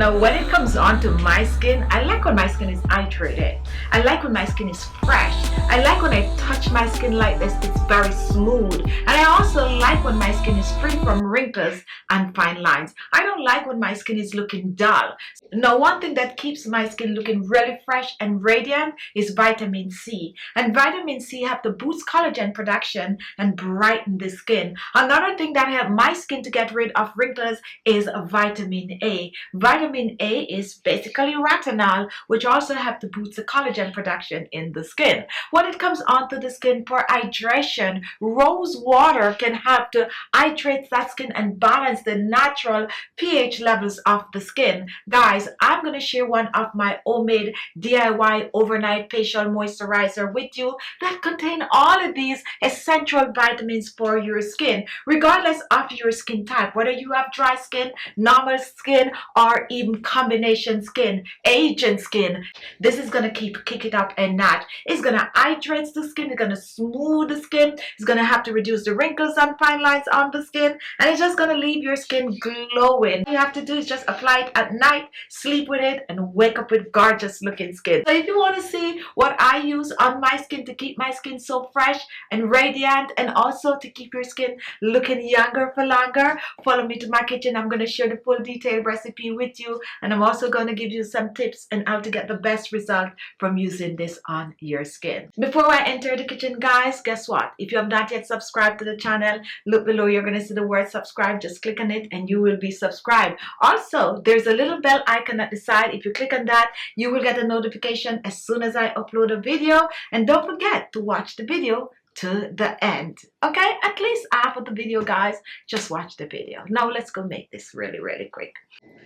Now when it comes on to my skin, I like when my skin is hydrated. I like when my skin is fresh. I like when I touch my skin like this, it's very smooth. And I also like when my skin is free from wrinkles and fine lines. I don't like when my skin is looking dull. Now one thing that keeps my skin looking really fresh and radiant is vitamin C. And vitamin C have to boost collagen production and brighten the skin. Another thing that helps my skin to get rid of wrinkles is vitamin A. Vitamin A is basically retinol, which also have to boost the collagen production in the skin. When it comes onto the skin for hydration, rose water can help to hydrate that skin and balance the natural pH levels of the skin. Guys, I'm going to share one of my homemade DIY overnight facial moisturizer with you that contain all of these essential vitamins for your skin, regardless of your skin type, whether you have dry skin, normal skin, or even combination skin, Asian skin. This is going to kick it up a notch. It's going to hydrate the skin, it's going to smooth the skin, it's going to have to reduce the wrinkles and fine lines on the skin, and it's just going to leave your skin glowing. All you have to do is just apply it at night, sleep with it, and wake up with gorgeous looking skin. So if you want to see what I use on my skin to keep my skin so fresh and radiant, and also to keep your skin looking younger for longer, follow me to my kitchen. I'm going to share the full detailed recipe with you, and I'm also going to give you some tips on how to get the best result from using this on your skin. Before I enter the kitchen, guys, guess what? If you have not yet subscribed to the channel, look below. You're going to see the word subscribe. Just click on it and you will be subscribed. Also, there's a little bell icon at the side. If you click on that, you will get a notification as soon as I upload a video. And don't forget to watch the video to the end. Okay, at least half of the video, guys. Just watch the video. Now let's go make this really quick.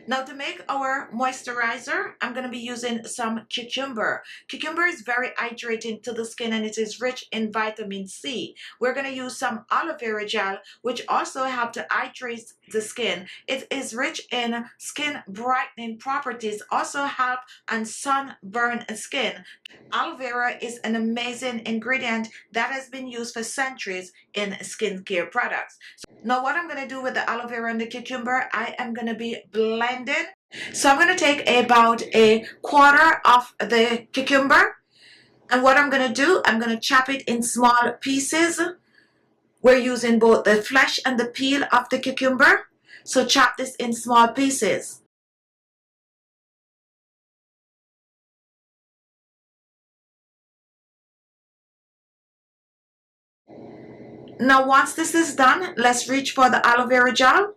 Now to make our moisturizer, I'm going to be using some cucumber. Cucumber is very hydrating to the skin and it is rich in vitamin C. We're going to use some aloe vera gel, which also help to hydrate the skin. It is rich in skin brightening properties, also help on sunburned skin. Aloe vera is an amazing ingredient that has been used for centuries in skincare products. Now what I'm going to do with the aloe vera and the cucumber, I am going to be blending. So I'm going to take about a quarter of the cucumber, and what I'm going to do, I'm going to chop it in small pieces. We're using both the flesh and the peel of the cucumber, so chop this in small pieces. Now once this is done, let's reach for the aloe vera gel,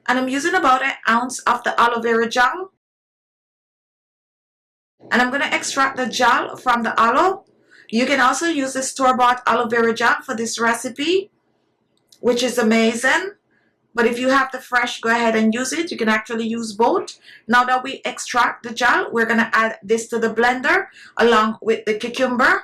and I'm using about an ounce of the aloe vera gel, and I'm going to extract the gel from the aloe. You can also use the store-bought aloe vera gel for this recipe, which is amazing, but if you have the fresh, go ahead and use it. You can actually use both. Now that we extract the gel, we're going to add this to the blender along with the cucumber,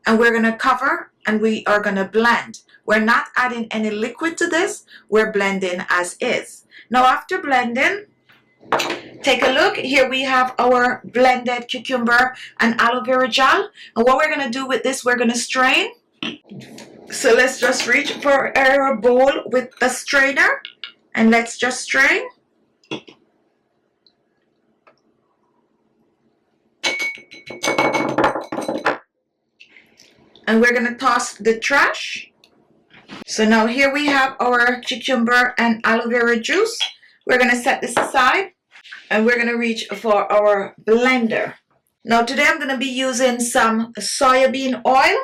and we're going to cover and we are going to blend. We're not adding any liquid to this. We're blending as is. Now after blending, take a look. Here we have our blended cucumber and aloe vera gel. And what we're going to do with this, we're going to strain. So let's just reach for our bowl with the strainer and let's just strain. And we're going to toss the trash. So now here we have our cucumber and aloe vera juice. We're going to set this aside and we're going to reach for our blender. Now today I'm going to be using some soybean oil.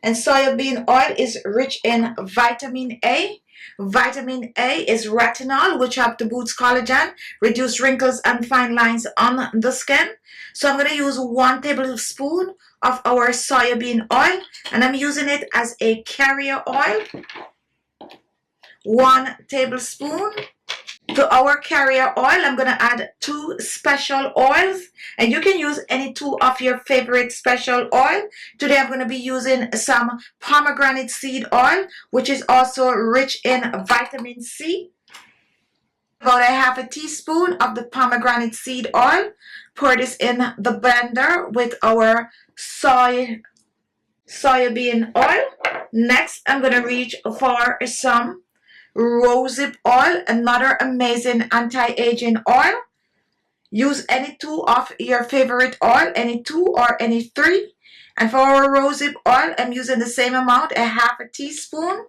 And soybean oil is rich in vitamin A. Vitamin A is retinol, which help to boost collagen, reduce wrinkles and fine lines on the skin. So I'm going to use 1 tablespoon of our soybean oil, and I'm using it as a carrier oil. 1 tablespoon. To our carrier oil, I'm going to add 2 special oils, and you can use any 2 of your favorite special oil. Today I'm going to be using some pomegranate seed oil, which is also rich in vitamin C. About a 1/2 teaspoon of the pomegranate seed oil. Pour this in the blender with our soybean oil. Next, I'm going to reach for some rosehip oil, another amazing anti-aging oil. Use any two of your favorite oil, any two or any three. And for our rosehip oil, I'm using the same amount, a half a teaspoon.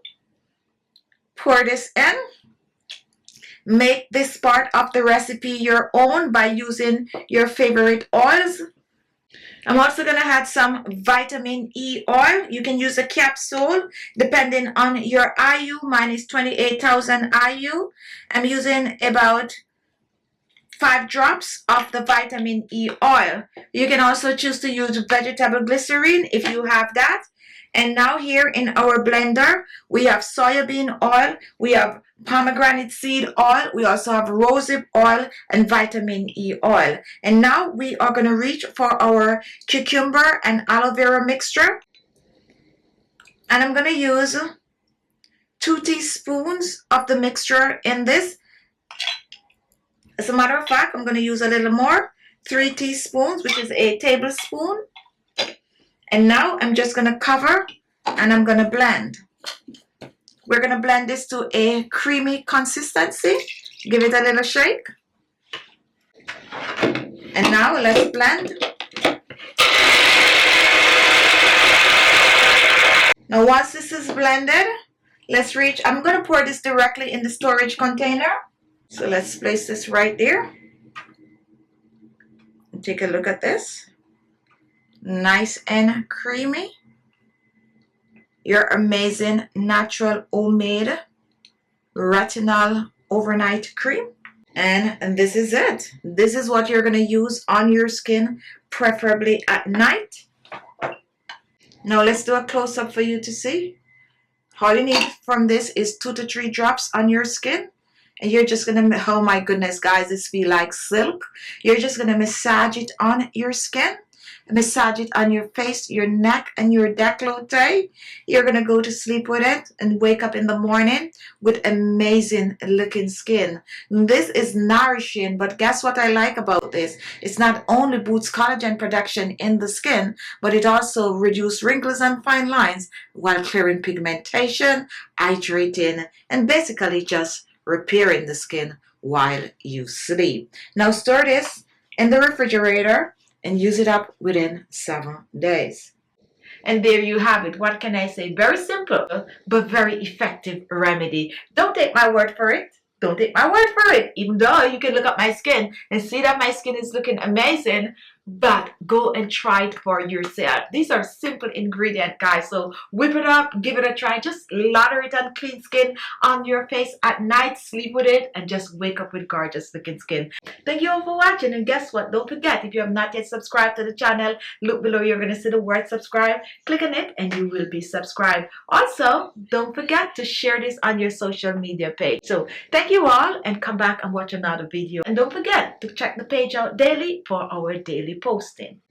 Pour this in. Make this part of the recipe your own by using your favorite oils. I'm also going to add some vitamin E oil. You can use a capsule depending on your IU. Mine is 28,000 IU. I'm using about 5 drops of the vitamin E oil. You can also choose to use vegetable glycerin if you have that. And now here in our blender, we have soybean oil, we have pomegranate seed oil, we also have rosehip oil and vitamin E oil. And now we are going to reach for our cucumber and aloe vera mixture. And I'm going to use 2 teaspoons of the mixture in this. As a matter of fact, I'm going to use a little more, 3 teaspoons, which is a tablespoon. And now I'm just going to cover and I'm going to blend. We're going to blend this to a creamy consistency. Give it a little shake. And now let's blend. Now once this is blended, let's reach, I'm going to pour this directly in the storage container. So let's place this right there. And take a look at this. Nice and creamy. Your amazing natural homemade retinol overnight cream. And this is it. This is what you're going to use on your skin, preferably at night. Now let's do a close-up for you to see. All you need from this is 2 to 3 drops on your skin. And you're just going to, oh my goodness, guys, this feels like silk. You're just going to massage it on your skin. Massage it on your face, your neck, and your décolleté. You're going to go to sleep with it and wake up in the morning with amazing looking skin. This is nourishing, but guess what I like about this? It's not only boosts collagen production in the skin, but it also reduces wrinkles and fine lines while clearing pigmentation, hydrating, and basically just repairing the skin while you sleep. Now store this in the refrigerator and use it up within 7 days. And there you have it. What can I say? Very simple, but very effective remedy. Don't take my word for it. Don't take my word for it. Even though you can look at my skin and see that my skin is looking amazing, but go and try it for yourself. These are simple ingredients, guys. So whip it up, give it a try. Just lather it on clean skin on your face at night. Sleep with it and just wake up with gorgeous looking skin. Thank you all for watching. And guess what? Don't forget, if you have not yet subscribed to the channel, look below. You're going to see the word subscribe. Click on it and you will be subscribed. Also, don't forget to share this on your social media page. So thank you all and come back and watch another video. And don't forget to check the page out daily for our daily posting.